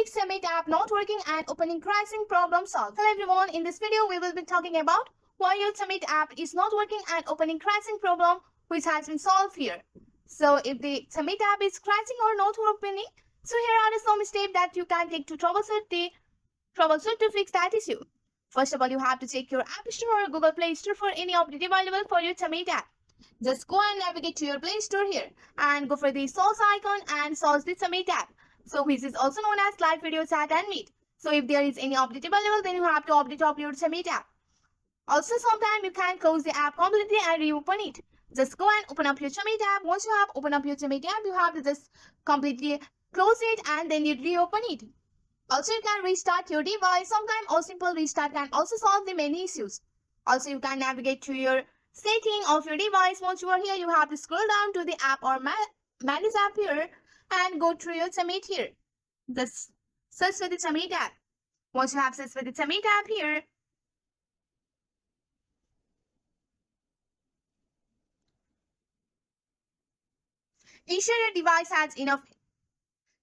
make Chamet app not working and opening crashing problem solved. Hello everyone, in this video we will be talking about why your Chamet app is not working and opening crashing problem which has been solved here. So if the Chamet app is crashing or not opening, so here are some steps that you can take to troubleshoot to fix that issue. First of all, you have to check your App Store or Google Play Store for any update available for your Chamet app. Just go and navigate to your Play Store here and go for the source icon and search the Chamet app. So which is also known as live video chat and meet. So if there is any update available, then you have to update your Chamet app. Also, sometimes you can close the app completely and reopen it. Just go and open up your Chamet app. Once you have opened up your Chamet app, you have to just completely close it and then you reopen it. Also, you can restart your device. Sometimes a simple restart can also solve the many issues. Also, you can navigate to your setting of your device. Once you are here, you have to scroll down to the app or manage app here and go through your Chamet here. Just search for the Chamet app. Once you have searched for the Chamet app here, ensure your device has enough.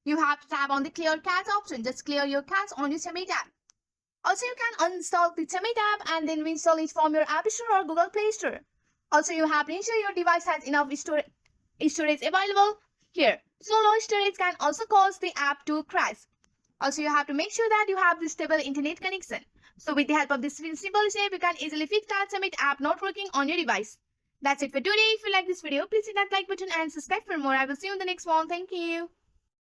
You have to tap on the clear cache option. Just clear your cache on your Chamet app. Also, you can uninstall the Chamet app and then reinstall it from your App Store or Google Play Store. Also, you have to ensure your device has enough storage available here. So low storage can also cause the app to crash. Also, you have to make sure that you have the stable internet connection. So with the help of this simple step, you can easily fix that Chamet app not working on your device. That's it for today. If you like this video, please hit that like button and subscribe for more. I will see you in the next one. Thank you.